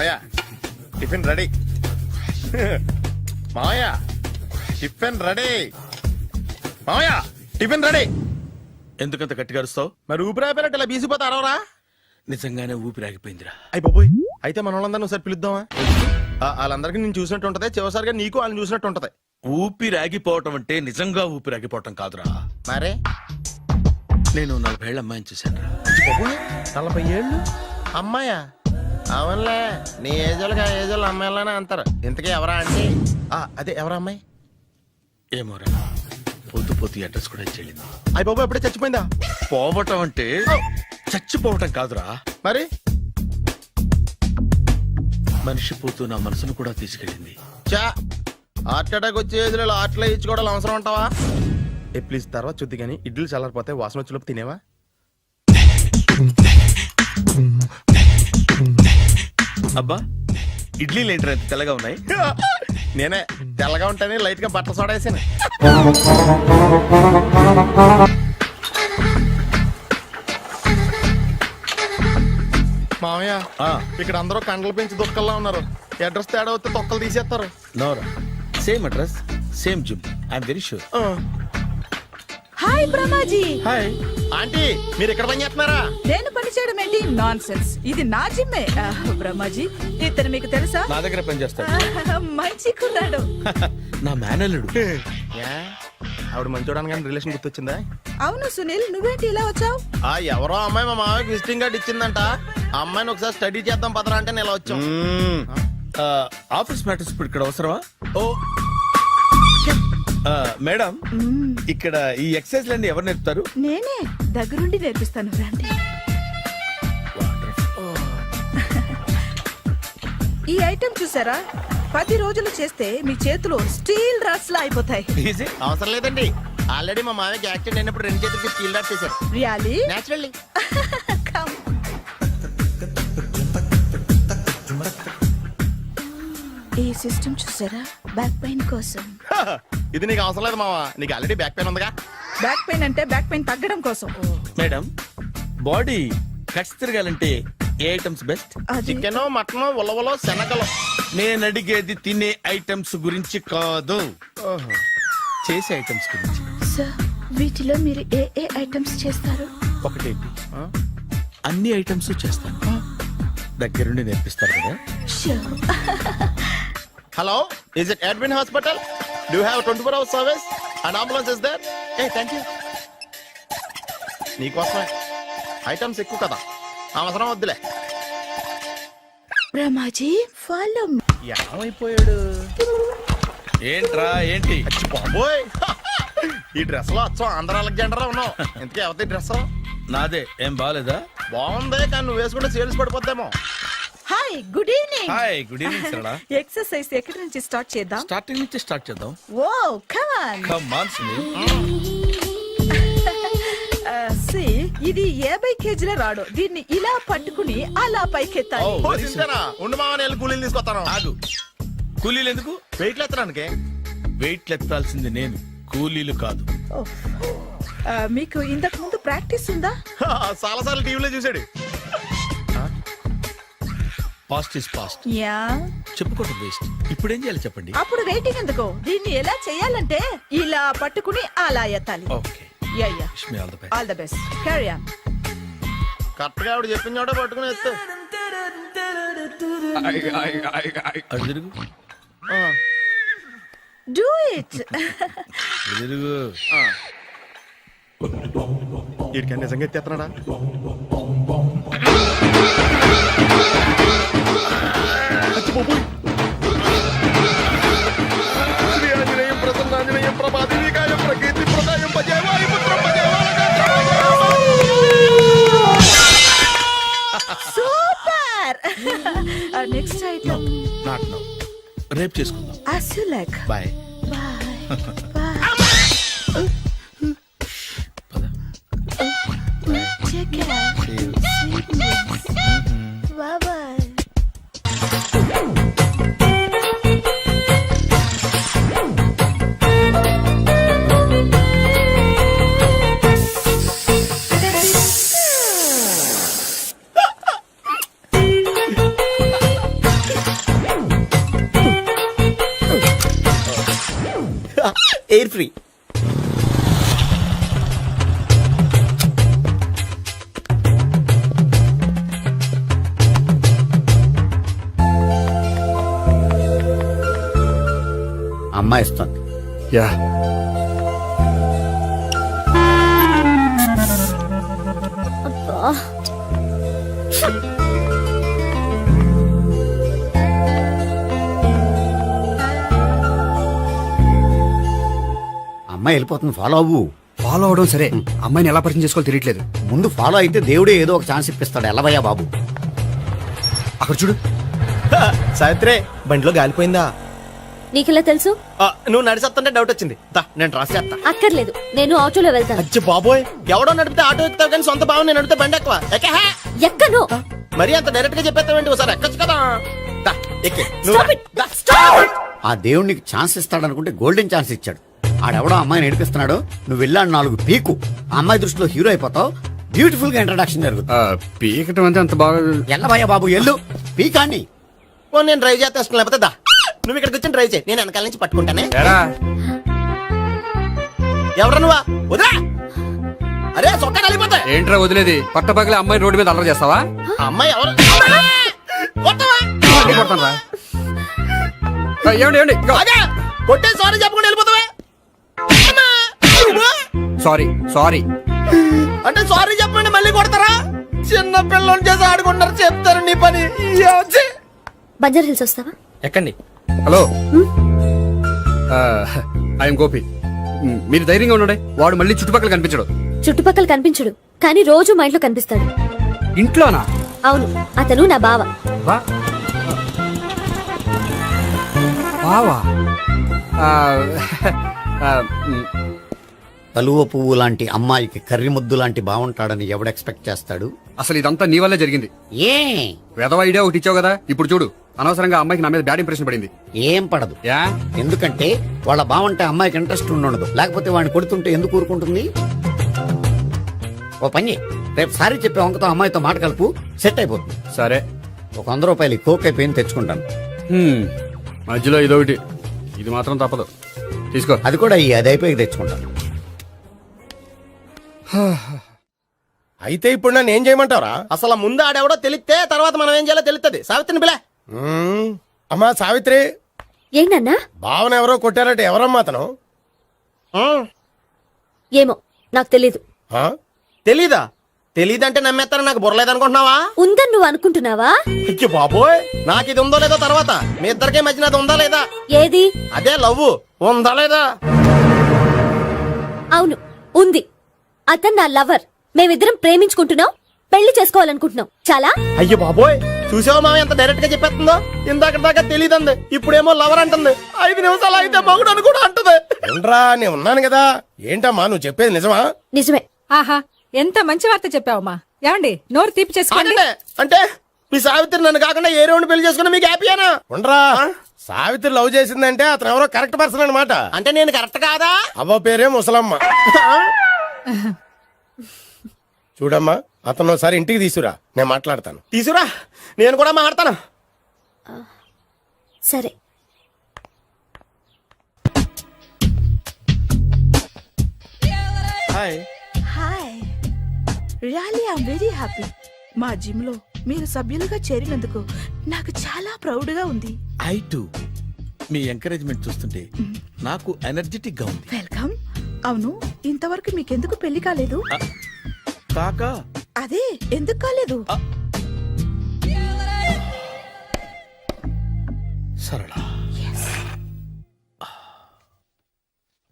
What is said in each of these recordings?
మావయ్య tiffin ready. మావయ్య tiffin ready. మావయ్య టిఫిన్ రెడీ. ఎందుకంత గట్టిగా అరుస్తావు? మరి ఊపిరాయిపోయినట్టు ఇలా బీసిపోతే అరవరా? నిజంగానే ఊపిరాగిపోయిందిరా. అయిపోయి అయితే మన వాళ్ళందరినీ ఒకసారి పిలుద్దామా? వాళ్ళందరికీ నేను చూసినట్టు ఉంటది, చివరిసారిగా నీకు వాళ్ళని చూసినట్టు ఉంటది. ఊపిరాగిపోవటం అంటే నిజంగా ఊపిరాగిపోవటం కాదురా. మరే నేను 40 ఏళ్ల అమ్మాయిని చూశాను రా. 40 ఏళ్ళు అమ్మాయా? అవునులే, నీ ఏజోళ్ళకి ఆ ఏజోళ్ళు అమ్మాయిలానే అంటారు. ఇంతకీ ఎవరా అంటే అదే ఎవరా అమ్మాయి? ఏమోరా, పొద్దు పొద్దు అడ్రస్ కూడా చెల్లింది. అయ్యి బాబు ఎప్పుడే చచ్చిపోయిందా? పోవటం అంటే చచ్చిపోవటం కాదురా, మరి మనిషి పోతూ నా మనసును కూడా తీసుకెళ్ళింది. చా హార్ట్ అటాక్ వచ్చే ఏజ్లో హార్ట్లో ఇచ్చుకోవడం అవసరం ఉంటావా? ప్లీజ్ తర్వాత చూద్ది కానీ ఇడ్లీ చల్లారిపోతే వాసన వచ్చేలోపు తినేవా? అబ్బా, ఇడ్లీలు ఏంటి అంత తెల్లగా ఉన్నాయి? నేనే తెల్లగా ఉంటానే లైట్ గా బట్టలు సోడేసాను. మామయ్య ఇక్కడ అందరూ కండలు పెంచి దుక్కల్లా ఉన్నారు. అడ్రస్ తేడా వస్తే తొక్కలు తీసేస్తారు. నోరా, same address same gym, I'm very sure. Hi Brahmaji. Hi aunty, మీరు ఇక్కడ పని చేస్తున్నారా? నేను పని చేయడం ఏంటి? నాన్ సెన్స్, ఇది నా జిమ్మే. బ్రహ్మాజీ, ఇతను మీకు తెలుసా? నా దగ్గర పని చేస్తాడు. మంచి కుర్రాడు. నా మేనల్లుడు. ఆవిడ మంచోడానికి కానీ రిలేషన్ గుర్తొచ్చిందా? అవును సునీల్, నువ్వేంటి ఇలా వచ్చావు? ఎవరో అమ్మాయి మా మామయ్యకి విజిటింగ్ కార్డ్ ఇచ్చిందంట. ఆ అమ్మాయిని ఒకసారి స్టడీ చేద్దాం పదరా అంటే నేను ఇలా వచ్చాం. ఆఫీస్ మ్యాటర్స్ ఇప్పుడు ఇక్కడ అవసరమా? ఓ మేడం, ఇక్కడ ఈ ఎక్సర్సైజ్ లన్నీ ఎవరు నేర్పుతారు? నేనే దగ్గరుండి నేర్పిస్తాను, రండి. ఈ ఐటెం చూసారా? 10 రోజులు చేస్తే మీ చేతులు స్టీల్ రాట్స్ లా అయిపోతాయి. అవసరం లేదండి, ఆల్రెడీ మా మామయ్యకి యాక్సిడెంట్ అయినప్పుడు 2 చేతులకి స్టీల్ రాట్ చేశారు. రియల్లీ? నేచురల్లీ. కమ్. ఈ సిస్టమ్ చూసారా? బ్యాక్ పెయిన్ కోసం. ఇది నీకు అవసరం లేదు మావా, నీకు ఆల్రెడీ బ్యాక్ పెయిన్ ఉందిగా. బ్యాక్ పెయిన్ అంటే బ్యాక్ పెయిన్ తగ్గడం కోసం. మేడం, బాడీ కట్స్ తిరగాలంటే ఏ ఐటమ్స్ బెస్ట్? చికెన్, మటన్, ఉలవలో, శనగలు. నేను అడిగేది తినే ఐటమ్స్ గురించి కాదు, చేసే ఐటమ్స్ గురించి. సార్, వీటిలో మీరు ఏ ఏ ఐటమ్స్ చేస్తారు? ఒకటేంటి, అన్ని ఐటమ్స్ చేస్తాను. దగ్గరుండి నేర్పిస్తారు కదా. Hello, is it admin hospital? Do you have 24 hours service and ambulance is there? Thank you. నీకోసమే ఐటమ్స్ ఎక్కువ కదా, అవసరం వద్దులే. బ్రహ్మాజీ, ఫాలో. ఏమైపోయాడు? ఏంట్రా ఏంటి? బాబోయ్, ఈ డ్రెస్ లో వచ్చాం ఆంధ్ర అలెగ్జాండర్ ఉన్నావు. ఇంతకీ ఎవరి డ్రెస్? నాదే. ఏం బాగాలేదా? బాగుంది, కానీ నువ్వు వేసుకుంటే సేల్స్ పడిపోద్దేమో. Hi, good evening. Hi, good evening Sarala. Exercise ఎక్కడి నుంచి స్టార్ట్ చేద్దాం? స్టార్టింగ్ నుంచి స్టార్ట్ చేద్దాం. Oh come on. Come on Sunil. ఇది 50 కేజీల రాడు. దీన్ని ఇలా పట్టుకుని అలా పైకెత్తాలి. ఉండు మామ, నేను కూలీలు తీసుకొస్తాను. ఆగు, కూలీలు ఎందుకు? వెయిట్లు ఎత్తడానికి. వెయిట్లు ఎత్తాల్సింది నేను, కూలీలు కాదు. మీకు ఇంతకు ముందు ప్రాక్టీస్ ఉందా? చాలా సార్లు టీవీలో చూసాడు. Past is past, yeah. చెప్పుకోవడం వేస్ట్. ఇప్పుడు ఏం చేయాలి చెప్పండి. అప్పుడు వెయిటింగ్ ఎందుకు? దీన్ని ఎలా చేయాలంటే ఇలా పట్టుకుని అలా ఎత్తాలి. Okay, ya ya. Wish me all the best. All the best. Carry on. Correct గా ఆవిడ చెప్పిన చోట పట్టుకుని ఎత్తు. అటు తిరుగు. Do it. తిరుగు. వీడికి నిజంగా ఎత్తేస్తున్నాడా? శ్రీ ఆంజనేయం ప్రసన్నాంజనేయం ప్రభాదేవికాయం ప్రకీర్తి ప్రదాయం భజేవాయి పుత్రం super. Next item. Not now, రేపు చేసుకుందాం. As you like. Bye. Bye. Bye. Take care. Sweet dreams. Bye bye. Air free. అమ్మాయి ఇస్తుంది. యా అమ్మాయి వెళ్ళిపోతుంది, ఫాలో అవ్వు. ఫాలో అవడం సరే, అమ్మాయిని ఎలా పరిచయం చేసుకోవాలో తెలియట్లేదు. ముందు ఫాలో అయితే దేవుడే ఏదో ఒక ఛాన్స్ ఇప్పిస్తాడు. ఎలవయ్యా బాబు. అక్కడ చూడు. సావిత్రి బండిలో గాలిపోయిందా? నీకెలా తెలుసు? నువ్వు నడిచేస్తుంటే డౌట్ వచ్చింది. దా, నేను ట్రాస్ చేస్తా. అక్కర్లేదు, నేను ఆటోలో వెళ్తాను. అచ్చి బాబోయ్, ఎవడో నడిపితే ఆటో ఎక్కుతావు కానీ సొంత భావం నేను నడిపితే బండి ఎక్కువ. ఎక్కే. ఎక్కను. మరి అంత డైరెక్ట్ గా చెప్పేస్తావేంటి? ఒకసారి ఎక్కొచ్చు కదా. దా, ఎక్కే. నువ్వు Stop రా. it. The, stop it. ఆ దేవుడు నీకు ఛాన్స్ ఇస్తాడనుకుంటే గోల్డెన్ ఛాన్స్ ఇచ్చాడు. ఆడెవడో అమ్మాయిని నడిపిస్తున్నాడు, నువ్వు వెళ్ళాడు 4 పీకు. ఆ అమ్మాయి దృష్టిలో హీరో అయిపోతావు. బ్యూటిఫుల్ గా ఇంట్రడక్షన్ జరుగుతుంది. పీకటం అంటే అంత బాగా. ఎల్లవయ్యా బాబు, ఎల్లు పీకాన్ని. ఓ, నేను డ్రైవ్ చేస్తాను. లేకపోతే దా, నువ్వు ఇక్కడికి వచ్చి డ్రైవ్ చేయి, నేను వెనకాల నుంచి పట్టుకుంటానే. ఎరా ఎవరు నువ్వా? వదిలా. అరే చొక్కా కలిపోతా. ఏంట్రా వదిలేది? పట్టపగలే అమ్మాయి రోడ్డు మీద అల్లరి చేస్తావా? అమ్మాయి ఎవరు? కొట్టవా? మళ్ళీ కొడతానురా. ఏమండి ఏమండి, ఇదిగో. అదే కొట్టే సారీ చెప్పకుండా వెళ్ళిపోతావా? Sorry sorry. అంటే సారీ చెప్పండి మళ్ళీ కొడతారా? చిన్న పిల్లలు చేసి ఆడుకుంటారు, చెప్తారు నీ పని. బంజారా హిల్స్ వస్తావా? ఎక్కండి. Hello, I'm Gopi. మీరు ధైర్యంగా ఉండండి, వాడు మళ్ళీ చుట్టుపక్కల కనిపించడు. చుట్టుపక్కల కనిపించడు, కానీ రోజు మా ఇంట్లో కనిపిస్తాడు. ఇంట్లోనా? అవును, అతను నా బావ. బావా? కలువ పువ్వు లాంటి అమ్మాయికి కర్రి ముద్దు లాంటి బాగుంటాడని ఎవడు ఎక్స్పెక్ట్ చేస్తాడు? అసలు ఇదంతా నీ వల్లే జరిగింది. ఏ వెధవ ఐడియా ఒకటి ఇచ్చావు కదా, ఇప్పుడు చూడు. అనవసరంగా అమ్మాయికి నా మీద బ్యాడ్ ఇంప్రెషన్ పడింది. ఏం పడదు. యా, ఎందుకంటే వాళ్ళ బాగుంటే అమ్మాయికి ఇంట్రెస్ట్ ఉండదు. లేకపోతే వాడిని కొడుతుంటే ఎందుకు ఊరుకుంటుంది? ఓ పని, రేపు సారీ చెప్పే వంకతో అమ్మాయితో మాట కలుపు, సెట్ అయిపోతుంది. సరే. ఒక 100 రూపాయలు కోక్ అయిపోయింది, తెచ్చుకుంటాను. మధ్యలో ఇదొకటి, ఇది మాత్రం తప్పదు. తీసుకో. అది కూడా అది అయిపోయి తెచ్చుకుంటాను. అయితే ఇప్పుడు నన్ను ఏం చేయమంటారా? అసలు ముందు ఆడెవడో తెలిస్తే తర్వాత మనం ఏం చేయాలో తెలుస్తుంది. సావిత్రిని పిల్ల. అమ్మా సావిత్రి, ఏంటన్నా? భావన ఎవరో కొట్టారట. ఎవరమ్మా అతను? ఏమో, నాకు తెలీదు. ఆ? తెలీదా? తెలీదంటే నమ్మేస్తారని నాకు బుర్రలేదనుకుంటున్నావా? ఉందని నువ్వు అనుకుంటున్నావా? అయ్యో బాబోయ్, నాకు ఇది ఉందో లేదో తర్వాత. మీ ఇద్దరికే మధ్యన అది ఉందా లేదా? ఏది? అదే లవ్ ఉందా లేదా? అవును, ఉంది. అతను నా లవర్. మేమిద్దరం ప్రేమించుకుంటున్నాం, పెళ్లి చేసుకోవాలనుకుంటున్నాం. చాలా. అయ్యో బాబోయ్, చూసావా మామ ఎంత డైరెక్ట్ గా చెప్పేస్తుందో? ఇందాక దాకా తెలియదండి, ఇప్పుడేమో లవర్ అంటుంది. 5 నిమిషాలు అయితే మగుడు అని కూడా అంటుంది. ఏంట్రా, నేను ఉన్నాను కదా. ఏంటమ్మా నువ్వు చెప్పేది నిజమా? నిజమే. ఆహా, ఎంత మంచి వార్త చెప్పావమ్మా. ఏమండి, నోరు తీపి చేసుకోండి. అంటే మీ సావిత్రి నన్ను కాకుండా ఏ రౌండ్ పెళ్లి చేసుకున్నా మీకు హ్యాపీయేనా? ఉండరా, సావిత్రి లవ్ చేసిందంటే అతను ఎవరో కరెక్ట్ పర్సన్ అనమాట. అంటే నేను కరెక్ట్ కాదా? అవ్వ పేరే ముసలమ్మ. చూడమ్మా, అతను ఒకసారి ఇంటికి తీసుకురా, నేను మాట్లాడతాను. తీసురా, నేను కూడా మాట్లాడతాను. సరే. Hi. Hi, really I'm very happy. మా జిమ్ లో మీరు సభ్యులుగా చేరినందుకు నాకు చాలా ప్రౌడ్ గా ఉంది. I to. మీ ఎంకరేజ్మెంట్ చూస్తుంటే నాకు ఎనర్జెటిక్ గా ఉంది. వెల్కమ్. అవును, ఇంతవరకు మీకెందుకు పెళ్లి కాలేదు? కాకా అదే, ఎందుకు కాలేదు? సరళ,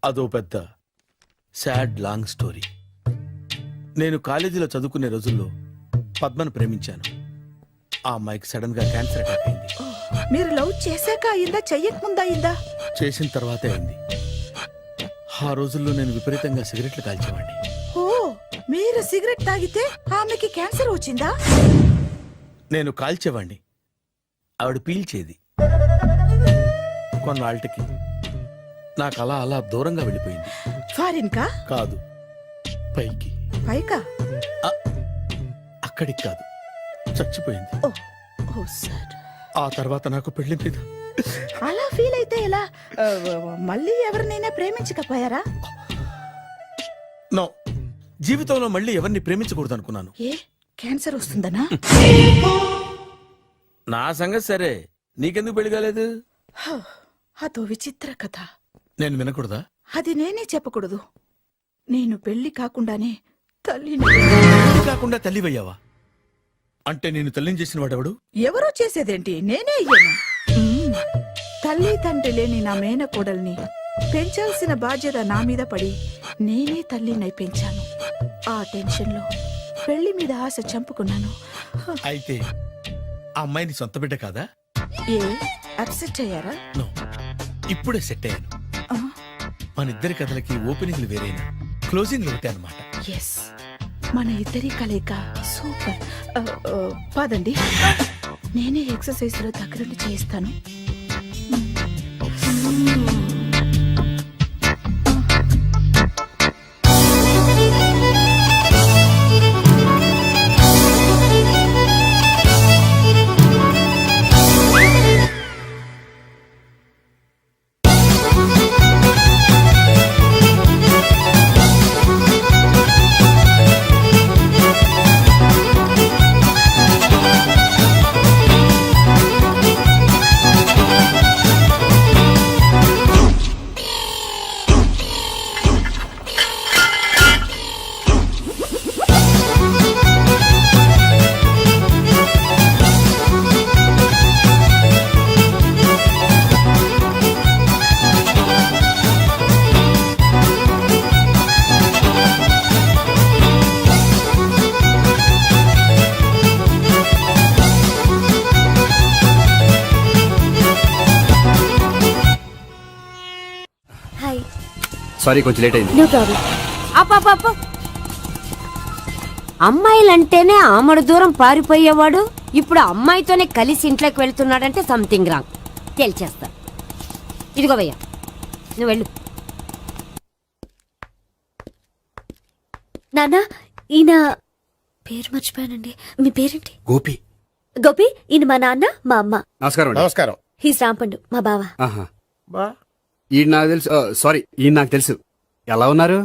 అదో పెద్ద సాడ్ లాంగ్ స్టోరీ. నేను కాలేజీలో చదువుకునే రోజుల్లో పద్మను ప్రేమించాను. ఆ అమ్మాయికి సడన్ గా క్యాన్సర్ అటాక్ అయింది. మీరు లవ్ చేశాక అయిందా, చెయ్యక ముందా అయిందా? చేసిన తర్వాతే అయింది. ఆ రోజుల్లో నేను విపరీతంగా సిగరెట్లు కాల్చేవాడిని. ఓ, మీరు సిగరెట్ తాగితే ఆమెకి క్యాన్సర్ వచ్చిందా? నేను కాల్చేవాణ్ణి, ఆవిడ పీల్చేది. కొన్నాళ్ళకి నాకు అలా అలా దూరంగా వెళ్ళిపోయింది. ఫారిన్ కా? కాదు, పైకి. పైకా? అక్కడికి కాదు, చచ్చిపోయింది. ఓ, ఓ సార్. ఆ తర్వాత నాకు పెళ్లి మీద అలా ఫీల్ అయితే ఎలా? మళ్ళీ ఎవరినైనా ప్రేమించకపోయారా? నో, జీవితంలో మళ్ళీ ఎవరిని ప్రేమించకూడదు అనుకున్నాను. ఏ క్యాన్సర్ వస్తుందనా? నా సంగతి సరే, నీకెందుకు పెళ్లి కాలేదు? హ, అదో విచిత్ర కథ. నేను వినకూడదా? అది నేనే చెప్పకూడదు. నేను పెళ్లి కాకుండానే తల్లిని. పెళ్లి కాకుండా తల్లివయ్యావా? అంటే నేను తల్లిని చేసిన వాడెవడు? ఎవరో చేసేదేంటి, నేనే అయ్యాను. తల్లి తండ్రి లేని నా మేనకోడల్ని పెంచాల్సిన బాధ్యత నా మీద పడి నేనే తల్లినై పెంచాను. ఆ టెన్షన్లో పెళ్లి మీద ఆశ చంపుకున్నాను. అయితే ఆ అమ్మాయిని సొంత బిడ్డ కాదా? ఏ అప్సెట్ అయ్యారా? నో, ఇప్పుడే సెట్ అయ్యాను. మన ఇద్దరి కథలకి ఓపెనింగ్లు వేరైనా క్లోజింగ్లు ఒకటే అన్నమాట. ఎస్, మన ఇద్దరి కలయిక సూపర్. పదండి, నేనే ఎక్సర్సైజ్ లో దగ్గరుండి చేయిస్తాను. హాయ్. సారీ, కొంచెం లేట్ అయింది. No problem. అప్ప అమ్మాయిలంటేనే ఆమడు దూరం పారిపోయేవాడు ఇప్పుడు అమ్మాయితోనే కలిసి ఇంట్లోకి వెళ్తున్నాడంటే సంథింగ్ రాంగ్. తేల్చేస్తా. ఇదిగో భయ్యా, నువ్వు వెళ్ళు. నానా, ఈయన పేరు మర్చిపోయానండి. మీ పేరేంటి? గోపి. గోపి, ఈయన మా నాన్న, మా అమ్మ. నమస్కారం అండి. నమస్కారం. హీస్ రాంపండు, మా బావ. ఆహా. బా ఈయన నాకు తెలుసు. సారీ, ఈయన నాకు తెలుసు. ఎలా ఉన్నారు?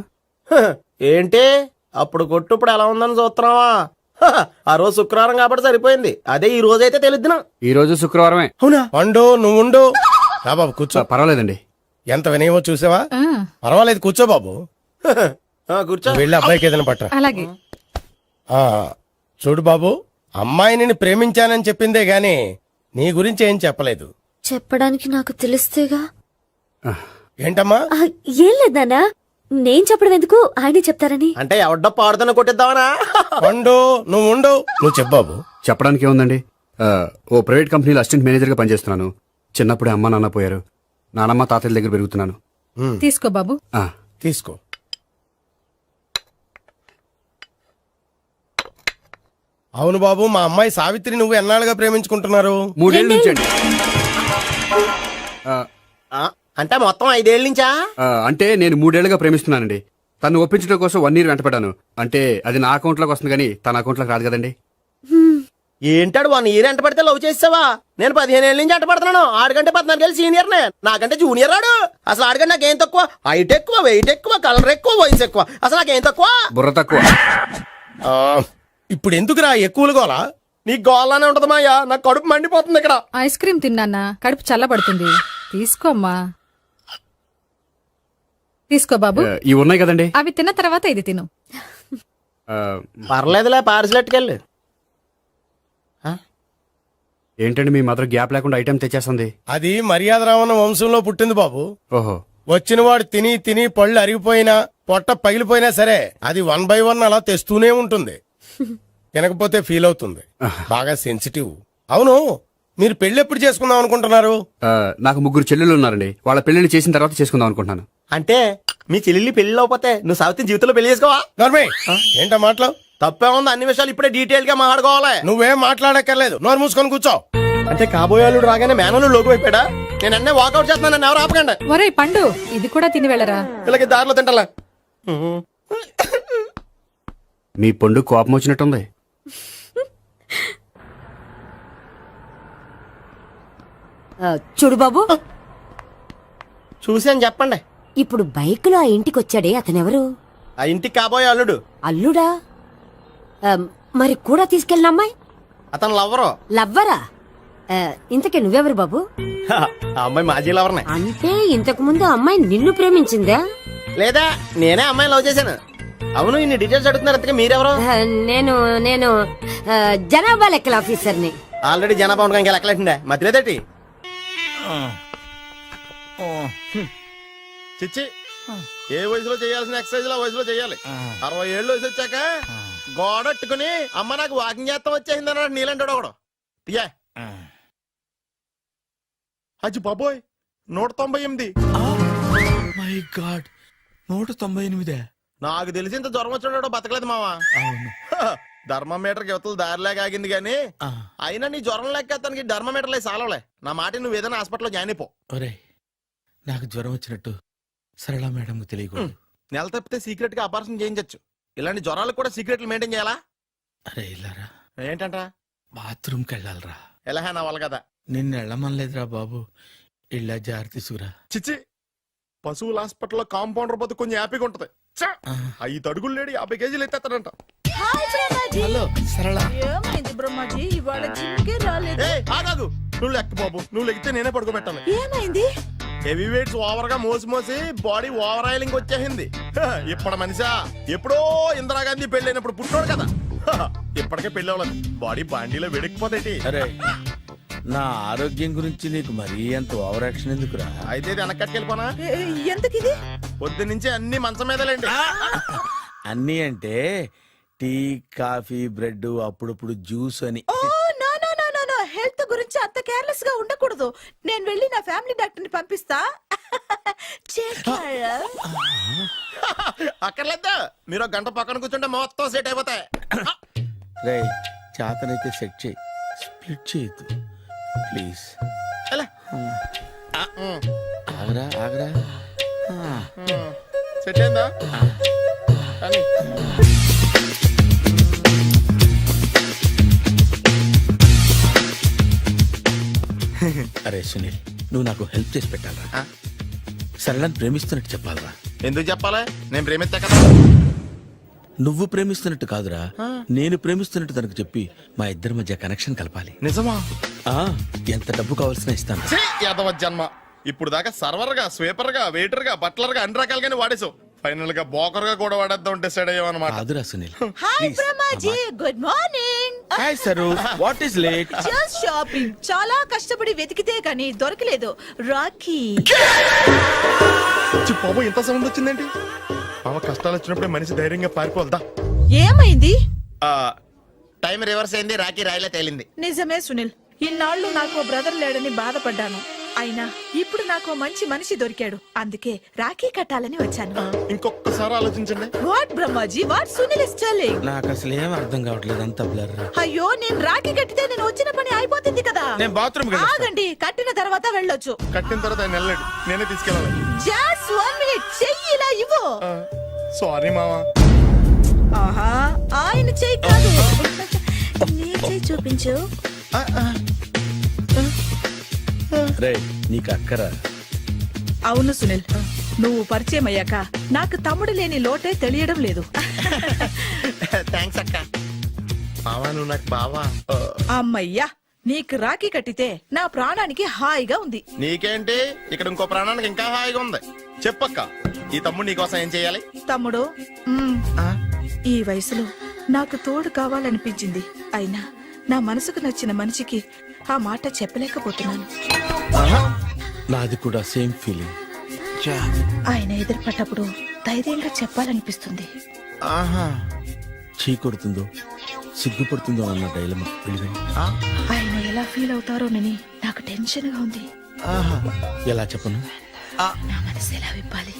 హ, ఏంటి అప్పుడు కొట్టు ఇప్పుడు ఎలా ఉందని చూస్తున్నావా? హ, ఆ రోజు శుక్రవారం కాబట్టి సరిపోయింది. అదే ఈ రోజు అయితే తెలిద్దునా. ఈ రోజు శుక్రవారమే. అవునా? వండు, నువ్వు ఉండు. రా బాబు కూర్చో. పర్వాలేదండి. ఎంత వినయమో చూసావా? పర్వాలేదు, కూర్చో బాబు. కూర్చో. వెళ్ళి అబ్బాయికి ఏదైనా పట్ట. అలాగే. చూడు బాబు, అమ్మాయి నిన్ను ప్రేమించానని చెప్పిందే గాని నీ గురించి ఏం చెప్పలేదు. చెప్పడానికి నాకు తెలిస్తేగా. ఏంటమ్మా? ఆ, ఏం లేదు నాన్న, నేను చెప్పడం ఎందుకు, ఆయనే చెప్తారని. అంటే ఎవడ్డో పాడుతున్న కొట్టిద్దామనా? వండు, నువ్వు ఉండు. నువ్వు చెప్పు బాబు. చెప్పడానికి ఏముందండి, ఓ ప్రైవేట్ కంపెనీలో అసిస్టెంట్ మేనేజర్గా పనిచేస్తున్నాను. చిన్నప్పుడే అమ్మ నాన్న పోయారు. నానమ్మ తాతయ్య దగ్గర పెరుగుతున్నాను. తీసుకో బాబు. ఆ, తీసుకో. అవును బాబు, మా అమ్మాయి సావిత్రి నువ్వు ఎన్నాళ్ళుగా ప్రేమించుకుంటున్నారు? 3 ఏళ్ళ నుంచి అండి. అంటే మొత్తం 5 ఏళ్ళ నుంచా? అంటే నేను 3 ఏళ్ళుగా ప్రేమిస్తున్నానండి. తను ఒప్పించడం కోసం 1 year వెంటపడ్డాను. అంటే అది నా అకౌంట్లోకి వస్తుంది కానీ తన అకౌంట్లోకి రాదు కదండి. ఏంటాడు 1 year ఎంట పడితే లవ్ చేసావా? నేను 15 ఏళ్ళ నుంచి ఎంట పడుతున్నాను. ఆడికంటే 14 ఏళ్ళు సీనియర్ నే, నాకంటే జూనియర్ రాడు. అసలు ఆడికంటే నాకేం తక్కువ? హైట్ ఎక్కువ, వెయిట్ ఎక్కువ, కలర్ ఎక్కువ, వయసు ఎక్కువ. అసలు నాకేం తక్కువ? బుర్ర తక్కువ. ఇప్పుడు ఎందుకురా ఎక్కువలు గోలా? నీకు గోలానే ఉంటది మాయా, నాకు కడుపు మండిపోతుంది ఇక్కడ. ఐస్ క్రీమ్ తిన్నానా, కడుపు చల్లబడుతుంది. తీసుకోమ్మా. తీసుకో బాబు. ఇవి ఉన్నాయి కదండి. అవి తిన్న తర్వాత ఇది తిను. పర్లేదులే, పార్సిల్ ఎట్టుకెళ్ళి. ఏంటండి మీ మదర్ గ్యాప్ లేకుండా ఐటెం తెచ్చేస్తుంది? అది మర్యాద రావణ వంశంలో పుట్టింది బాబు. ఓహో. వచ్చిన వాడు తిని తిని పళ్ళు అరిగిపోయినా పొట్ట పగిలిపోయినా సరే అది 1 by 1 అలా తెస్తూనే ఉంటుంది. తినకపోతే ఫీల్ అవుతుంది. బాగా సెన్సిటివ్. అవును, మీరు పెళ్లి ఎప్పుడు చేసుకుందాం అనుకుంటున్నారు? నాకు 3 చెల్లెళ్ళు ఉన్నారండి. వాళ్ళ పెళ్లిని చేసిన తర్వాత చేసుకుందాం అనుకుంటున్నాను. అంటే మీ చెల్లెల్ని పెళ్లి లేకపోతే నువ్వు సావిత్రి జీవితంలో పెళ్లి చేసుకోవా? నోర్మే, ఏంటో మాటలు? తప్పే ఉంది, అన్ని విషయాలు ఇప్పుడే డీటెయిల్ గా మాట్లాడుకోవాలి. నువ్వేం మాట్లాడక్కర్లేదు, నోరు మూసుకొని కూర్చో. అంటే కాబోయేవాళ్ళు రాగానే మేనలు లోకి అయిపోయాడా? నేను అన్నీ వాకౌట్ చేస్తున్నాను, నన్ను ఎవరు ఆపకండి. ఒరే పండు, ఇది కూడా తిని వెళ్ళరా. వీళ్ళకి దారిలో తింటలే. మీ పండు కోపం వచ్చినట్టుంది. చూడు బాబు, చూసాను చెప్పండి. ఇప్పుడు బైక్లో ఆ ఇంటికి వచ్చాడే అతనెవరు? ఆ ఇంటికి కాబోయే అల్లుడు. అల్లుడా? మరి కూడా తీసుకెళ్ళిన అమ్మాయి అతను లవ్వరు. లవ్వరా? ఇంతకే నువ్వెవరు బాబు? ఆ అమ్మాయి మాజీ లవర్నే. అంటే ఇంతకు ముందు అమ్మాయి నిన్ను ప్రేమించిందా? లేదా నేనే అమ్మాయి లవ్ చేశాను. అవును, ఇన్ని డీటెయిల్స్ అడుగుతున్నారు. అంతగా మీరెవరు? నేను నేను జనాభా లెక్కల ఆఫీసర్ని. ఆల్రెడీ జనాభా ఉండగా ఇంకా లెక్కలేటండే మధ్యలేదటి. చిచ్చి, ఏ వయసులో చేయాల్సిన ఎక్సర్సైజ్ ఆ వయసులో చేయాలి. 60 ఏళ్ళు వయసు వచ్చాక గోడట్టుకుని అమ్మ నాకు వాకింగ్ చేస్తాం వచ్చేసింది అన్నాడు నీలంటాడు ఒకడు. పియా అజ్జి బాబోయ్, 198. My God, 198. నాకు తెలిసి ఇంత జ్వరం వచ్చాడో బతకలేదు మావా. అవును. ధర్మమీటర్ యువతలు దారిలేక ఆగింది గానీ అయినా నీ జ్వరం లెక్క అతనికి ధర్మమీటర్లే సాలవలే. నా మాట నువ్వు ఏదైనా హాస్పిటల్లో జాయిన్ అయిపో. ఒరేయ్, నాకు జ్వరం వచ్చినట్టు సరళ మేడం తెలియకూడదు. నెల తప్పితే సీక్రెట్ గా ఆపరేషన్ చేయించచ్చు. ఇలాంటి జ్వరాలకు కూడా సీక్రెట్లు మెయింటైన్ చేయాలా? అరే ఇల్లారా, ఏంటంట? బాత్రూమ్కి వెళ్ళాలరా. ఎలా నా వాళ్ళ కదా. నిన్ను వెళ్ళమనలేదురా బాబు, ఇళ్ళ జారి తీసుకురా. చిచ్చి, పశువుల హాస్పిటల్లో కాంపౌండర్ పోతే కొంచెం హ్యాపీగా ఉంటది. 5 అడుగులు లేడి 50 కేజీలు ఎత్తేస్తాడంట. హలో సరళ. ఏమైంది బ్రహ్మాజీ, ఇవాళ జిమ్కే రాలేదు? ఆగాదు, నువ్వు లెక్క బాబు. నువ్వు లెక్కితే నేనే పడుకోబెట్టాలి. ఏమైంది? హెవీ వెయిట్స్ ఓవర్ గా మోసి బాడీ ఓవర్ ఆయిలింగ్ వచ్చేసింది. ఇప్పుడు మనిషా ఎప్పుడో ఇందిరాగాంధీ పెళ్ళైనప్పుడు పుట్టినోడు కదా. ఇప్పటికే పెళ్ళి అవ్వలేదు, బాడీ బాండీలో వెడికిపోతేటి. అరే, నా ఆరోగ్యం గురించి నీకు మరీ అంత ఓవర్ యాక్షన్ ఎందుకురా? అయితే ఇది వెనక్కట్టుకెళ్ళిపోనా? ఎందుకిది? పొద్దు నుంచి అన్ని మంచం మీదలేండి. అన్నీ అంటే టీ, కాఫీ, బ్రెడ్, అప్పుడప్పుడు జ్యూస్ అని. Oh no no no no no, health గురించి అంత కేర్లెస్ గా ఉండకూడదు. నేను వెళ్ళి నా ఫ్యామిలీ డాక్టర్ ని పంపిస్తా. అక్కర్లేదు, మీరు 1 గంట పక్కన కూర్చుంటే మొత్తం సెట్ అయిపోతాయి. రే, చేతనైతే సెట్ చేయి, స్ప్లిట్ చేయొద్దు ప్లీజ్. ఎలా? ఆగరా ఆగరా. సెట్ అయిందా? కానీ అరే సునీల్, నువ్వు నాకు హెల్ప్ చేసి పెట్టాలరా. సరళని ప్రేమిస్తున్నట్టు చెప్పాలరా. ఎందుకు చెప్పాలి? నేను ప్రేమిస్తా కదా. నువ్వు ప్రేమిస్తున్నట్టు కాదురా, నేను ప్రేమిస్తున్నట్టు తనకు చెప్పి మా ఇద్దరి మధ్య కనెక్షన్ కలపాలి. నిజమా? ఆ, ఎంత డబ్బు కావాల్సిన ఇస్తాను. యాదవ జన్మ. ఇప్పుడు దాకా సర్వర్ గా, స్వీపర్ గా, వెయిటర్ గా, బట్లర్ గా అన్ని రకాలుగానే వాడేసావు. ఫైనల్ గా బోకర్ గా కూడా వాడేద్దాం డిసైడ్ అయ్యామన్నమాట. కాదురా Sunil. Hi Brahmaji, good morning. Hi sir, what is late? Just shopping. చాలా కష్టపడి వెతికితే కానీ దొరకలేదు. రాఖీ. బాబు, ఇంత సౌండ్ వచ్చిందేంటి? మామ కష్టాలు వచ్చినప్పుడే మనిషి ధైర్యంగా పారిపోల్దా. ఏమైంది? టైం రివర్స్ అయింది, రాఖీ రాయిలా తేలింది. నిజమే సునీల్, ఇన్నాళ్ళు నాకు బ్రదర్ లేడని బాధపడ్డాను. అయినా ఇప్పుడు నాకు మంచి మనిషి దొరికాడు. అందుకే రాఖీ కట్టాలని వచ్చాను. ఇంకొకసారి ఆలోచించండి. What Brahmaji, what Sunil is telling? నాకు అసలు ఏం అర్థం కావట్లేదు, అంత బ్లర్. అయ్యో, నేను రాఖీ కట్టితే నేను వచ్చిన పని అయిపోతుంది కదా. నేను బాత్రూమ్ ఆగండి, కట్టిన తర్వాత వెళ్ళొచ్చు. కట్టిన తర్వాత ఆయన వెళ్ళాడు, నేనే తీసుకెళ్ళాలి. జస్ట్ 1 మినిట్, చెయ్యి ఇలా ఇవ్వు. సారీ మావా. ఆహా, ఆయన చెయ్యి కాదు, నీ చెయ్యి చూపించు. రే, నీకు అక్కరా? అవును సునీల్, నువ్వు పరిచయం అయ్యాక నాకు తమ్ముడు లేని లోటే తెలియడం లేదు. థ్యాంక్స్ అక్క. మావా, నువ్వు నాకు బావా. అమ్మయ్యా, నీకు రాఖీ కట్టితే నా ప్రాణానికి హాయిగా ఉంది. నీకేంటి, ఇక్కడ ఇంకో ప్రాణానికి ఇంకా హాయిగా ఉంది. చెప్పక్క, ఈ తమ్ముడు నీకోసం ఏం చేయాలి? తమ్ముడు, ఈ వయసులో నాకు తోడు కావాలనిపించింది. అయినా నా మనసుకు నచ్చిన మనిషికి ఆ మాట చెప్పలేకపోతున్నాను. నాది కూడా సేమ్ ఫీలింగ్. ఆయన ఎదురుపడ్డప్పుడు ధైర్యంగా చెప్పాలనిపిస్తుంది. చీ కొడుతుందో సిగ్గుపడుతుందో అన్న డైలమా. ఆయన ఎలా ఫీల్ అవుతారోనని నాకు టెన్షన్ గా ఉంది. ఎలా చెప్పను? నా మనసు ఎలా విప్పాలి?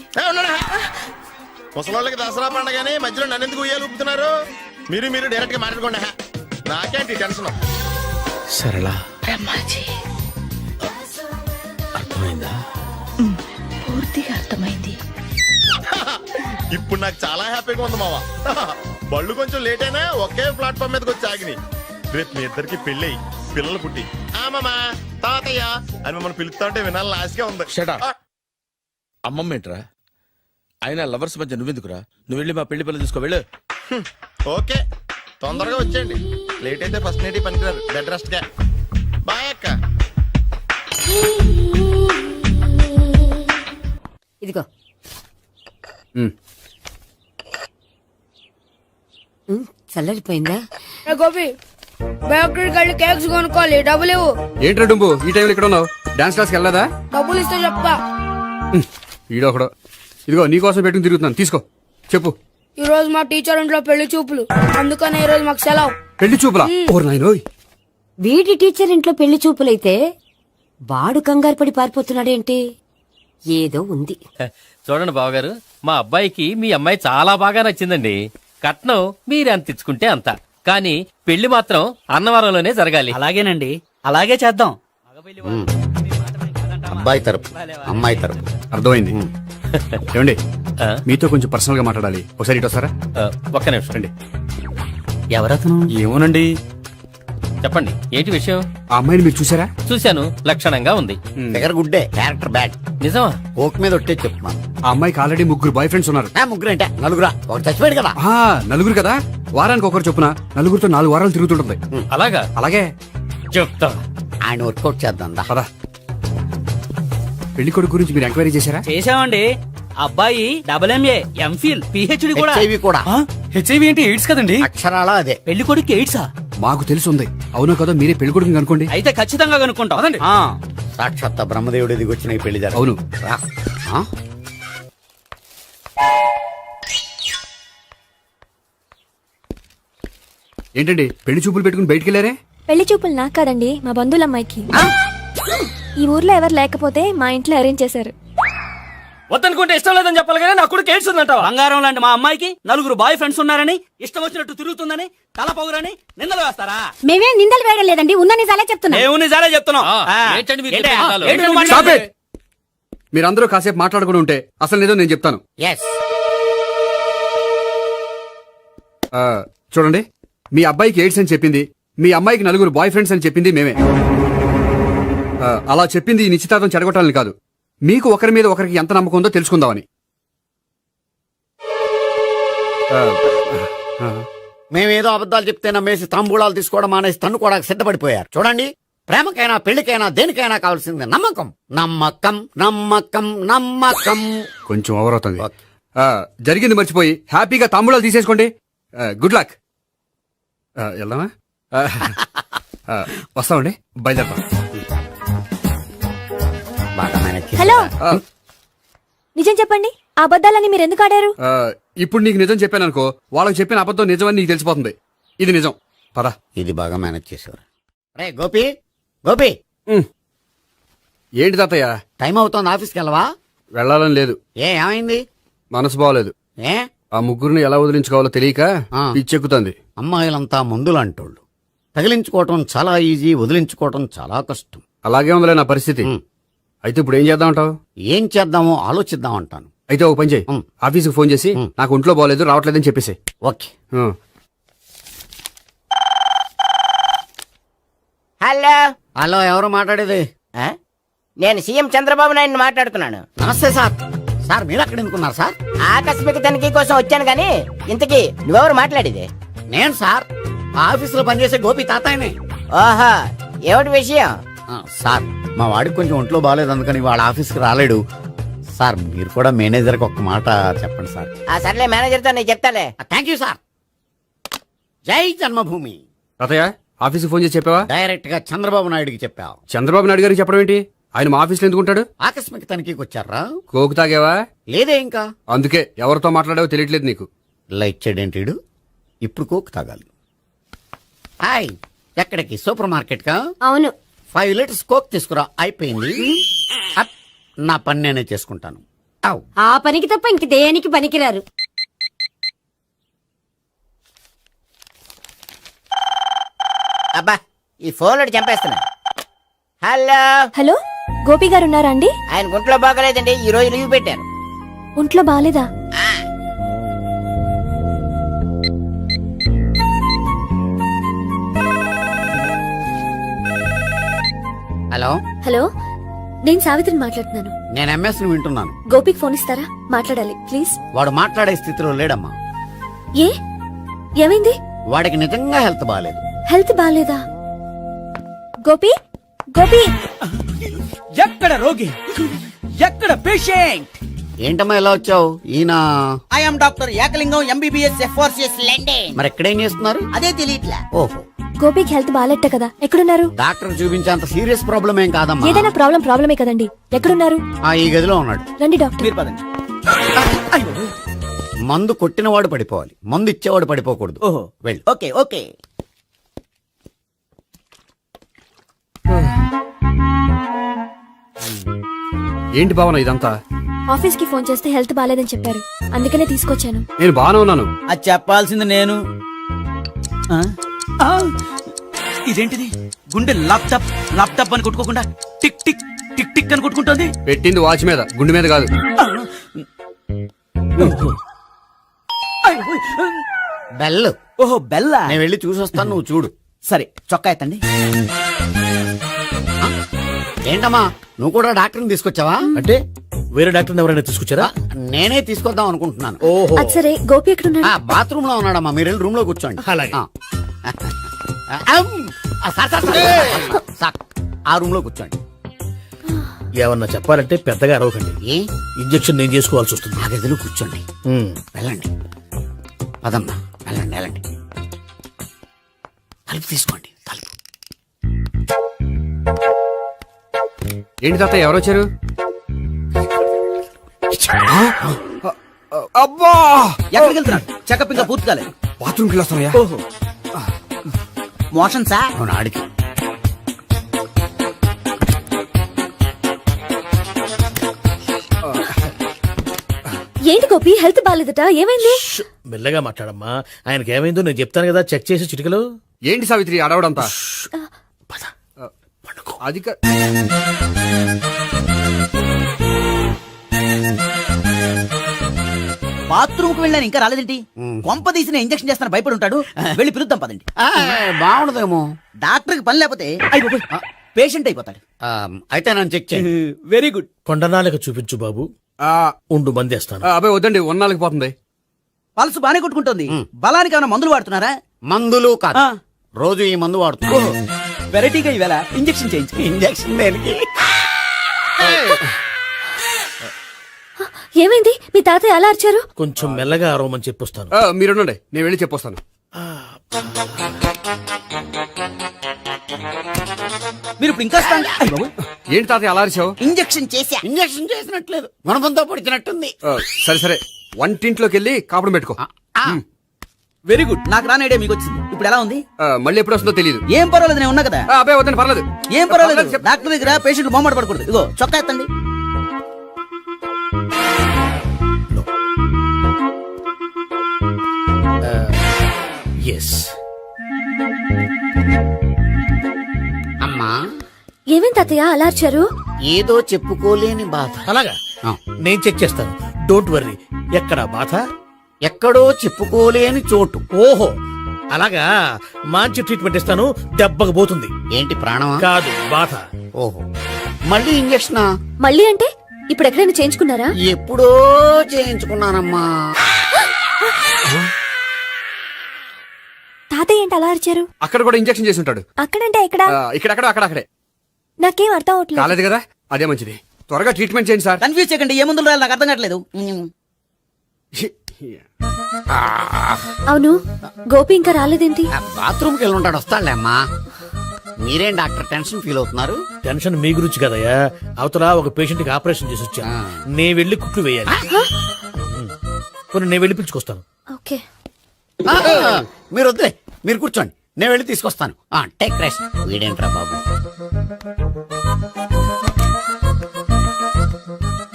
ముసలోళ్ళకి దసరా పండగని మధ్యలో నన్ను ఎందుకు ఉయ్యాలు ఊపుతున్నారు? మీరు డైరెక్ట్ గా మాట్లాడుకోండి. నాకేంటి టెన్షన్? సరళ, బ్రహ్మాజీ, అర్థమైందా? పూర్తిగా అర్థమైంది. ఇప్పుడు నాకు చాలా హ్యాపీగా ఉంది మావా. బళ్ళు కొంచెం లేట్ అయినా ఒకే ప్లాట్ఫామ్ మీదకి వచ్చి ఆగినాయి. రేపు మీ ఇద్దరికి పెళ్ళి పిల్లలు పుట్టి మామా తాతయ్య అని మిమ్మల్ని పిలుస్తా ఉంటే వినాలి లాస్ట్గా ఉంది. Shut up. అమ్మమ్మ ఏంట్రా? అయినా లవర్స్ మధ్య నువ్వెందుకురా? నువ్వు వెళ్ళి మా పెళ్లి పిల్ల తీసుకో వెళ్ళు. ఓకే, తొందరగా వచ్చేయండి. లేట్ అయితే ఫస్ట్ నైట్ పనికిరారు. బెడ్ రెస్ట్ గా. బాయ్ అక్క. ఇదిగో చల్లరిపోయిందా? గోపి బయోక్రెడిట్ వెళ్ళి కేక్స్ కొనుక్కోవాలి, డబ్బులు ఇవ్వు. ఏంట్రా డుంబు ఈ టైంలో ఇక్కడ ఉన్నావు? డాన్స్ క్లాస్కి వెళ్ళదా? డబ్బులు ఇస్తే చెప్తా. ఈడొకడు. ఇదిగో నీకోసం పెట్టుకుని తిరుగుతున్నాను, తీసుకో. చెప్పు. ఈ రోజు మా టీచర్ ఇంట్లో పెళ్లి చూపులు, అందుకనే ఈ రోజు మాకు సెలవు. పెళ్లి చూపులా? ఓర్ నాయనోయ్. వీడి టీచర్ ఇంట్లో పెళ్లి చూపులైతే వాడు కంగారు పడి పారిపోతున్నాడేంటి? ఏదో ఉంది. చూడండి బావగారు, మా అబ్బాయికి మీ అమ్మాయి చాలా బాగా నచ్చిందండి. కట్నం మీరు ఎంత ఇచ్చుకుంటే అంత, కానీ పెళ్లి మాత్రం అన్నవరంలోనే జరగాలి. అలాగేనండి, అలాగే చేద్దాం. అబ్బాయి తరపు అమ్మాయి తరపు. అర్థమైంది. ఏమండి ఆ? మీతో కొంచెం పర్సనల్ గా మాట్లాడాలి, ఒకసారి ఇటు వస్తారా? ఒక్క నిమిషం రండి. ఎవరతను? ఏమోనండి. చెప్పండి, ఏంటి విషయం? ఆ అమ్మాయిని మీరు చూసారా? చూశాను, లక్షణంగా ఉంది. ఫిగర్ గుడ్డే, క్యారెక్టర్ బ్యాడ్. నిజమా? ఓక్ మీద ఒట్టే చెప్తున్నాను. ఆ అమ్మాయికి ఆల్రెడీ 3 బాయ్ ఫ్రెండ్స్ ఉన్నారు. ముగ్గురు అంటే నలుగురా, ఒకటి చచ్చిపోయాడు కదా. ఆ, నలుగురు కదా, వారానికి ఒకరు చొప్పున నలుగురితో 4 వారాలు తిరుగుతుంటుంది. అలాగా? అలాగే. చెప్తా. ఆయన వర్కౌట్ చేద్దాం దా. పదా. పెళ్లి కొడుకు గురించి మీరు ఎంక్వైరీ చేశారా? చేశామండి. అబ్బాయి MA, MPhil, PhD కూడా. HIV కూడా. హెచ్ఐవి అంటే ఎయిడ్స్ కదండి. అక్షరాల అదే. పెళ్లి కొడుకు ఎయిడ్సా? మాకు తెలిసి ఉంది. అవునో కదా, మీరే పెళ్లి కొడుకుని అనుకోండి. అయితే ఖచ్చితంగా కనుక్కుంటాం. అదండి. సాక్షాత్ బ్రహ్మదేవుడు దిగి వచ్చిన ఈ పెళ్లి జరగదు. అవును. రా. ఆ? ఏంటండి పెళ్లి చూపులు పెట్టుకుని బయటికి వెళ్ళారే? పెళ్లి చూపులు నాకు కాదండి, మా బంధువుల అమ్మాయికి. ఈ ఊర్లో ఎవరు లేకపోతే మా ఇంట్లో అరేంజ్ చేశారు. వద్దనుకుంటే ఇష్టం లేదని చెప్పాలి కానీ నా కూడా కేడ్స్ ఉందంటావా? బంగారం లాంటి మా అమ్మాయికి 4 బాయ్ ఫ్రెండ్స్ ఉన్నారని, ఇష్టం వచ్చినట్టు తిరుగుతుందని, తల పొగరని నిందలు వేస్తారా? మేమేం నిందలు వేయడం లేదండి, ఉన్న నిజాలే చెప్తున్నా. దేవుని నిజాలే చెప్తున్నాం. ఏంటండి మీరు ఏంటి? చెప్పే నిజాలు? ఏంటి నువ్వు Stop మాట్లాడేది? it! మీరందరూ కాసేపు మాట్లాడుకుని ఉంటే అసలు నిజం నేను చెప్తాను. ఎస్. ఆ, చూడండి, మీ అబ్బాయికి ఎయిడ్స్ అని చెప్పింది, మీ అమ్మాయికి 4 బాయ్ ఫ్రెండ్స్ అని చెప్పింది మేమే. అలా చెప్పింది ఈ నిశ్చితార్థం చెడగొట్టాలని కాదు, మీకు ఒకరి మీద ఒకరికి ఎంత నమ్మకం ఉందో తెలుసుకుందామని. ఆ, ఆ, మేమేదో అబద్ధాలు చెప్తే నమ్మేసి తాంబూలాలు తీసుకోవడం మానేసి తన్నుకోవడానికి సిద్ధపడిపోయారు. చూడండి, ప్రేమకైనా పెళ్లికైనా దేనికైనా కావాల్సింది నమ్మకం. నమ్మకం నమ్మకం నమ్మకం. కొంచెం ఓవర్ అవుతుంది. జరిగింది మర్చిపోయి హ్యాపీగా తాంబూలాలు తీసేసుకోండి. Good luck. వెళ్దామా? వస్తామండి, బయలుదేరతాం. బాగా మేనేజ్ చేశారు. హలో, నిజం చెప్పండి, ఆ అబద్ధాలని మీరు ఎందుకు ఆడారు? ఇప్పుడు నీకు నిజం చెప్పాను అనుకో, వాళ్ళకి చెప్పిన అబద్ధం నిజమని నీకు తెలిసిపోతుంది. ఇది నిజం. పద. ఇది బాగా మేనేజ్ చేశారు. రే గోపి, గోపి, ఏంటి తాతయ్య? టైం అవుతోంది, ఆఫీస్కి వెళ్ళవా? వెళ్ళాలని లేదు. ఏమైంది? మనసు బాగోలేదు. ఏ ఆ ముగ్గురిని ఎలా వదిలించుకోవాలో తెలియక ఆ. పిచ్చెక్కుతుంది. అమ్మాయిలంతా మందులాంటోళ్ళు. తగిలించుకోవటం చాలా ఈజీ, వదిలించుకోవటం చాలా కష్టం. అలాగే ఉందిలే నా పరిస్థితి. అయితే ఇప్పుడు ఏం చేద్దామంటావు? ఏం చేద్దామో ఆలోచిద్దాం అంటాను. అయితే ఒక పని చేయి, ఆఫీస్కి ఫోన్ చేసి నాకు ఒంట్లో బాగోలేదు రావట్లేదని చెప్పేసి. ఓకే. హలో, హలో, ఎవరు మాట్లాడేది? నేను సీఎం చంద్రబాబు నాయుడు మాట్లాడుతున్నాను. నమస్తే సార్. సార్ మీరు అక్కడ ఎందుకున్నారు సార్? ఆకస్మిక తనిఖీ కోసం వచ్చాను గాని ఇంతకీ నువ్వెవరు మాట్లాడేది? నేను సార్ ఆ ఆఫీసులో పనిచేసే గోపి తాతాయనే. ఓహో, ఏమిటి విషయం? సార్, మా వాడికి కొంచెం ఒంట్లో బాగాలేదు, అందుకని వాళ్ళ ఆఫీస్కి రాలేడు. సార్ మీరు కూడా మేనేజర్కి ఒక మాట చెప్పండి సార్. ఆ సర్లే, మేనేజర్తో నేను చెప్తాలే. Thank you sir. జై జన్మభూమి. తాతయ్య ఆఫీస్కి ఫోన్ చేసి చెప్పావా? డైరెక్ట్ గా చంద్రబాబు నాయుడుకి చెప్పావు. చంద్రబాబు నాయుడు గారికి చెప్పడం ఏంటి? ఆయన మా ఆఫీస్లో ఎందుకుంటాడు? ఆకస్మిక తనిఖీకి వచ్చారా? కోకు తాగావా? లేదే ఇంకా. అందుకే ఎవరితో మాట్లాడావో తెలియట్లేదు నీకు. లైట్ చేయడేంటిడు? ఇప్పుడు కోక్ తాగాలి. హాయ్, ఎక్కడికి? సూపర్ మార్కెట్ కా? అవును. 5 లీటర్స్ కోక్ తీసుకురా. అయిపోయింది. అప్, నా పని నేనే చేసుకుంటాను. ఔ. ఆ పనికి తప్ప ఇంక దేనికి పనికిరారు. అబ్బా, ఈ ఫోన్లో చంపేస్తున్నా. హలో, హలో, గోపి గారు ఉన్నారా అండి? ఆయన గుంట్లో బాగలేదండి, ఈ రోజు లీవ్ పెట్టారు. ఒంట్లో బాలేదా? హలో, హలో నేను సావిత్రిని మాట్లాడుతున్నాను. నేను ఎంఎస్ ని వింటున్నాను. గోపికి ఫోన్ ఇస్తారా? మాట్లాడాలి ప్లీజ్. వాడు మాట్లాడే స్థితిలో లేడమ్మా. ఏ ఏమైంది? వాడికి నిజంగా హెల్త్ బాగాలేదు. హెల్త్ బాగాలేదా? గోపి గోపి ఎక్కడ రోగి, ఎక్కడ పేషెంట్? ఏంటమ్మా ఇలా వచ్చావు? ఈయన I'm doctor Ekalingam MBBS FRCS London. మరి ఎక్కడేం చేస్తున్నారు? అదే తెలియట్లా. ఓహో, గోపికి హెల్త్ బాగాలెట్ట కదా, ఎక్కడున్నారు? డాక్టర్ చూపించేంత సీరియస్ ప్రాబ్లం ఏం కాదమ్మా. ఏదైనా ప్రాబ్లమే కదండి. ఎక్కడున్నారు? ఈ గదిలో ఉన్నాడు. రండి డాక్టర్. మీరు పదండి. మందు కొట్టినవాడు పడిపోవాలి, మందు ఇచ్చేవాడు పడిపోకూడదు. ఓహో, వెళ్ళు. Okay okay. ఏంటి భావన ఇదంతా? ఆఫీస్ కి ఫోన్ చేస్తే హెల్త్ బాగాలేదని చెప్పారు, అందుకనే తీసుకొచ్చాను. నేను బాగానే ఉన్నాను. అది చెప్పాల్సింది నేను. ఆ? ఆ! ఇదేంటిది? గుండె లాప్టాప్ లాప్టాప్ అని కొట్టుకోకుండా టిక్ టిక్ టిక్ టిక్ అని కొట్టుకుంటుంది. పెట్టింది వాచ్ మీద, గుండె మీద కాదు. బెల్. ఓహో, బెల్లా. నేను వెళ్ళి చూసొస్తాను, నువ్వు చూడు. సరే, చొక్కా ఎత్తండి. ఏంటమ్మా, నువ్వు కూడా డాక్టర్ని తీసుకొచ్చావా? అంటే వేరే డాక్టర్ ఎవరైనా తీసుకొచ్చారా? నేనే తీసుకొద్దాం అనుకుంటున్నాను. ఓహో, అది సరే, గోపి ఎక్కడున్నాడు? బాత్రూమ్ లో ఉన్నాడమ్మా, మీరు వెళ్ళి రూమ్ లో కూర్చోండి. అలాగే. సార్, ఆ రూమ్ లో కూర్చోండి. ఏమన్నా చెప్పాలంటే పెద్దగా అరవకండి. ఏ ఇంజెక్షన్ నేను చేసుకోవాల్సి వస్తుంది. ఆ గదిలో కూర్చోండి. వెళ్ళండి, పదమ్మా, వెళ్ళండి వెళ్ళండి. తలుపు తీసుకోండి, తలుపు. ఏంటి తాత ఎవరు వచ్చారు? అబ్బా, ఎక్కడికి వెళ్తున్నాడు? చెకప్ ఇంకా పూర్తి కాలేదు. బాత్రూమ్కి వెళ్ళొస్తానయ్యా. ఓహో, మోషన్ సార్. అవును, ఆడికి. ఏంటి గోపి, హెల్త్ బాగాలేదట, ఏమైంది? మెల్లగా మాట్లాడమ్మా. ఆయనకి ఏమైందో నేను చెప్తాను కదా, చెక్ చేసి చిటికలు. ఏంటి సావిత్రి అడవడంతా? అది బాత్రూమ్ కు వెళ్ళాను, ఇంకా రాలేదేంటి? కొంప తీసిన ఇంజక్షన్ చేస్తాను భయపడి ఉంటాడు. వెళ్ళి పిలుద్దాం పదండి. బాగుండదేమో. డాక్టర్ కి పని లేకపోతే పేషెంట్ అయిపోతాడు. అయితే నన్ను చెక్ చేయండి. Very good. కొండనాలకు చూపించు బాబు, ఉండు మందేస్తాను. అబ్బాయి వద్దండి, ఉన్నాళ్ళకి పోతుంది. పల్స్ బానే కొట్టుకుంటుంది. బలానికి ఏమైనా మందులు వాడుతున్నారా? మందులు కాదు, రోజు ఈ మందు వాడుతున్నా. వెరైటీగా ఈవేళ ఇంజక్షన్ చేయించు. ఇంజక్షన్ దేనికి? ఏమైంది? మీ తాతయ్య అలా అరిచారు? కొంచెం మెల్లగా అరవమని చెప్పొస్తాను. మీరుండండి, నేను వెళ్ళి చెప్పొస్తాను. మీరు ఇప్పుడు ఇంకా ఏంటి తాతయ్య అలా అరిచావు? ఇంజక్షన్ చేసా. ఇంజక్షన్ చేసినట్లేదు, గుణపంతో పొడిచినట్టుంది. సరే సరే, వంటింట్లోకి వెళ్ళి కాపుడు పెట్టుకో. Very good. నాకు రాని ఐడియా మీకు వచ్చింది. ఇప్పుడు ఎలా ఉంది? మళ్ళీ ఎప్పుడు వస్తుందో తెలియదు. ఏం పర్వాలేదు, నేను ఉన్నా కదా. అబ్బాయి వద్దండి, పర్లేదు. ఏం పర్వాలేదు. డాక్టర్ దగ్గర పేషెంట్ మొహమాట పడకూడదు. ఇగో చొక్కా ఎత్తండి. ఎస్. అమ్మా, ఏమేం తాతయ్య అలా అరిచారు? ఏదో చెప్పుకోలేని బాధ. అలాగా, ఆ. నేను చెక్ చేస్తాను. Don't worry. ఎక్కడ బాధ? ఎక్కడో చెప్పుకోలేని చోటు. ఓహో, అలాగా. మంచి ట్రీట్మెంట్ ఇస్తాను, దెబ్బకు పోతుంది. ఏంటి, ప్రాణమా? కాదు, బాధ. ఓహో, మళ్ళీ ఇంజక్షనా? మళ్ళీ అంటే ఇప్పుడు ఎక్కడైనా చేయించుకున్నారా? ఎప్పుడో చేయించుకున్నానమ్మా. తాతయ్య ఏంటి అలా అరిచారు? అక్కడ కూడా ఇంజక్షన్ చేసి ఉంటాడు. అక్కడంటే ఎక్కడ? ఇక్కడక్కడ అక్కడే. నాకేం అర్థం అవట్లేదు. కాలేదు కదా, అదే మంచిది. త్వరగా ట్రీట్మెంట్ చేయండి సార్. కన్ఫ్యూజ్ చేయకండి. ఏ మందులు రాయాలి నాకు అర్థం కావట్లేదు. అవును, గోపి ఇంకా రాలేదేంటి? బాత్రూమ్కి వెళ్ళి ఉంటాడు, వస్తాడులే అమ్మా. మీరేం డాక్టర్ టెన్షన్ ఫీల్ అవుతున్నారు? టెన్షన్ మీ గురించి కదయ్యా. అవతల ఒక పేషెంట్ కి ఆపరేషన్ చేసి వచ్చా. నేను వెళ్ళి కుట్లు వేయాలి. కొన్ని నేను వెళ్ళి పిలుచుకొస్తాను. ఓకే. మీరు వద్దులే, మీరు కూర్చోండి, నేను వెళ్ళి తీసుకొస్తాను. Take rest. వీడేంట్రా బాబు,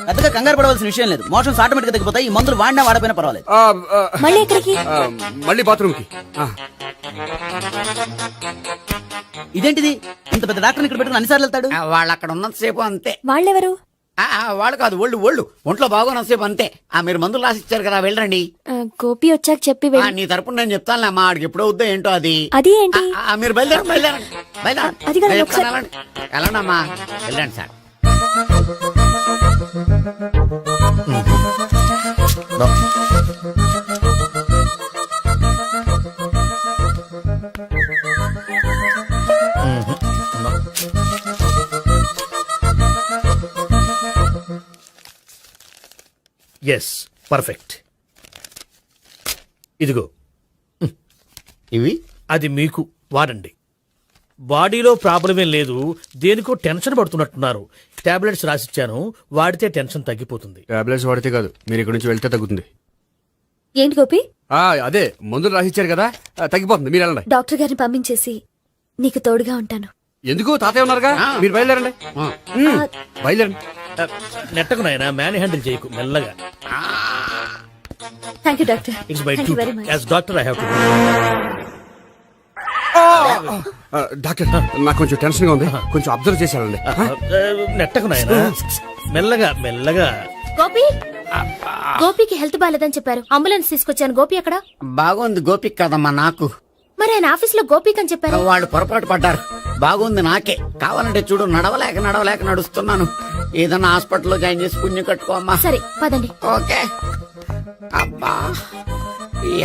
పెద్దగా కంగారు పడవలసిన విషయం లేదు. మోషన్స్ ఆటోమేటిక్ గా తగ్గిపోతాయి. ఈ మందులు వాడినా వాడపోయినా పర్వాలేదు. మళ్ళీ ఎక్కడికి? మళ్ళీ బాత్రూమ్కి. ఇదేంటిది? ఇంత పెద్ద డాక్టర్ ఇక్కడ పెట్టుకుని అన్నిసార్లు వెళ్తాడు? వాళ్ళు అక్కడ ఉన్నంతసేపు అంతే. వాళ్ళెవరు? వాళ్ళు కాదు ఒళ్ళు ఒంట్లో బాగోనంతసేపు అంతే. మీరు మందులు రాసి ఇచ్చారు కదా, వెళ్ళండి. గోపి వచ్చాక చెప్పి నీ తరపున నేను చెప్తానులే అమ్మా, ఆడికి ఎప్పుడో వద్దో ఏంటో అది. అది ఏంటి? మీరు బయలుదేరండి. అది కాదు, నేను ఒకసారి- చెప్తాను, వెళ్ళండి అమ్మా, వెళ్ళండి సార్. Yes, perfect. ఇదిగో ఇవి అది మీకు వాడండి. బాడీలో ప్రాబ్లం ఏం లేదు, దేనికో టెన్షన్ పడుతున్నట్టున్నారు. టాబ్లెట్స్ రాసిచ్చాను, వాడితే టెన్షన్ తగ్గిపోతుంది. టాబ్లెట్స్ వాడితే కాదు, మీరు ఇక్కడి నుంచి వెళ్తే తగ్గుతుంది. ఏంటి గోపి? అదే మందులు రాసిచ్చారు కదా, తగ్గిపోతుంది. మీరు వెళ్ళండి. డాక్టర్ గారిని పంపించేసి నీకు తోడుగా ఉంటాను. ఎందుకు? తాతయ్య ఉన్నారుగా, మీరు బయలుదేరండి. బయలుదేరండి. నెట్టకు నాయనా, మ్యాన్ హ్యాండిల్ చేయకు, మెల్లగా. Thank you doctor. It's my thank you very much. As doctor I have to. Doctor, నాకు కొంచెం టెన్షన్ గా ఉంది, కొంచెం అబ్జర్వ్ చేసి వెళ్ళండి. నెట్టకు నాయనా, మెల్లగా మెల్లగా. గోపి, గోపికి హెల్త్ బాలేదని చెప్పారు, అంబులెన్స్ తీసుకొచ్చాను. గోపి ఎక్కడ? బాగుంది గోపిక్ కదమ్మా నాకు. మరి ఆయన ఆఫీస్ లో గోపిక్ అని చెప్పారు. వాళ్ళు పొరపాటు పడ్డారు. బాగుంది నాకే. కావాలంటే చూడు, నడవలేక నడుస్తున్నాను. ఏదన్నా హాస్పిటల్లో జాయిన్ చేసి పుణ్యం కట్టుకో అమ్మా. సరే పదండి. ఓకే. అబ్బా,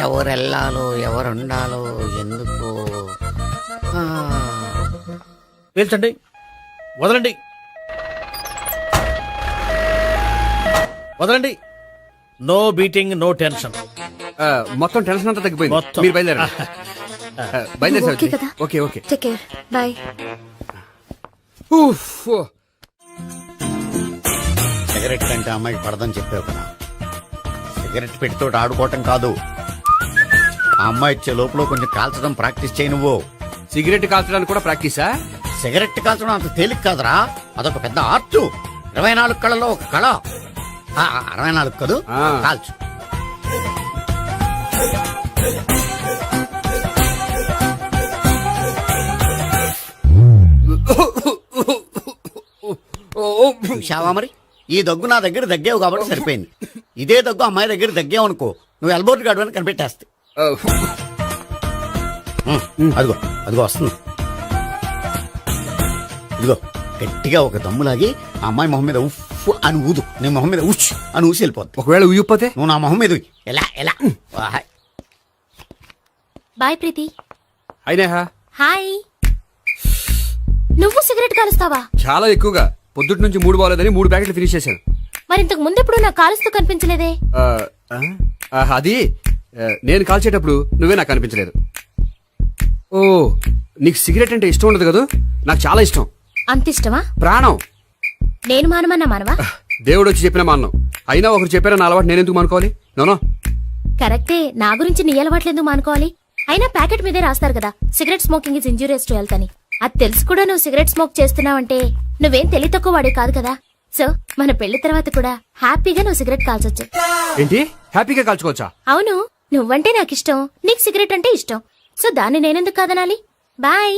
ఎవరెళ్ళాలో ఎవరుండాలో ఎందుకు. పేల్చండి, వదలండి, వదలండి. No beating, no tension. మొత్తం టెన్షన్ అంతా తగ్గిపోయింది. మొత్తం. మీరు బయలుదేరండి. బయలుదేరి ఓకే కదా? Okay okay. Take care, bye. Cigarette కంటే అమ్మాయికి పడదని చెప్పావు కదా. సిగరెట్ పెట్టితో ఆడుకోవటం కాదు, ఆ అమ్మాయి ఇచ్చే లోపల కొంచెం కాల్చడం ప్రాక్టీస్ చేయి నువ్వు. సిగరెట్ కాల్చడానికి కూడా ప్రాక్టీసా? సిగరెట్ కాల్చడం అంత తేలిక కాదురా, అదొక పెద్ద ఆర్ట్. 24 కళలో ఒక కళ. 64 కదూ, కాల్చు. చూశావా మరి, ఈ దగ్గు నా దగ్గర దగ్గేవు కాబట్టి సరిపోయింది. ఇదే దగ్గు అమ్మాయి దగ్గర దగ్గేవు అనుకో, నువ్వు ఎల్బోర్డ్ గాడు అని కనిపెట్టేస్తే. అదిగో అదిగో వస్తుంది. ఇదిగో గట్టిగా ఒక దమ్ములాగి ఆ అమ్మాయి మొహం మీద ఉఫ్ అని ఊదు, నీ మొహం మీద ఉచ్ అని ఊసి వెళ్ళిపోద్ది. ఒకవేళ ఊయకపోతే నువ్వు నా మొహం మీద ఉయ్. ఎలా ఎలా. బాయ్ ప్రీతి. అయినా హాయ్. నువ్వు సిగరెట్ కాలుస్తావా? చాలా ఎక్కువగా. పొద్దుటి నుంచి 3 బాలేదని 3 ప్యాకెట్లు ఫినిష్ చేశాను. మరి ఇంతకు ముందెప్పుడు నాకు కాలుస్తూ కనిపించలేదే? అది నేను కాల్చేటప్పుడు నువ్వే నాకు అనిపించలేదు. ఓ, నీకు సిగరెట్ అంటే ఇష్టం ఉండదు కదా? నాకు చాలా ఇష్టం. అంత ఇష్టమా? ప్రాణం. నేను మానమన్నా మానవా? దేవుడు వచ్చి చెప్పిన మానం. అయినా ఒకరు చెప్పారా నా అలవాటు నేనెందుకు మానుకోవాలి? నోనో. కరెక్టే, నా గురించి నీ అలవాట్లెందుకు మానుకోవాలి? అయినా ప్యాకెట్ మీదే రాస్తారు కదా, cigarette smoking is injurious to health అని. అది తెలుసు కూడా నువ్వు సిగరెట్ స్మోక్ చేస్తున్నావంటే నువ్వేం తెలివి తక్కువ వాడే కాదు కదా. సో మన పెళ్లి తర్వాత కూడా హ్యాపీగా నువ్వు సిగరెట్ కాల్చొచ్చు. ఏంటి? హ్యాపీగా కాల్చుకోవచ్చా? అవును, నువ్వంటే నాకు ఇష్టం, నీకు సిగరెట్ అంటే ఇష్టం. సో దాన్ని నేనెందుకు కాదనాలి? బాయ్.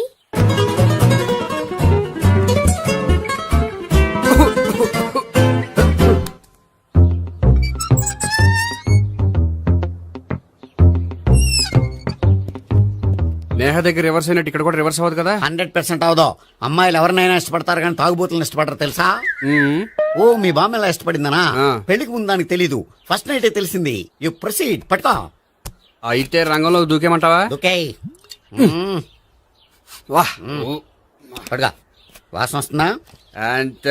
నేహ దగ్గర రివర్స్ అయినట్టు ఇక్కడ కూడా రివర్స్ అవ్వదు కదా? 100% అవదో. అమ్మాయిలు ఎవరినైనా ఇష్టపడతారు కానీ తాగుబోతులను ఇష్టపడరు తెలుసా? ఓ, మీ బామ్మ ఎలా ఇష్టపడిందనా? పెళ్లికి ముందు దానికి తెలీదు, ఫస్ట్ నైటే తెలిసింది. You proceed. పట్టుకో. అయితే రంగంలో దూకేమంటావా? ఓకే. వాహ్, పట్టుకో. వాసన వస్తుందా? అండ్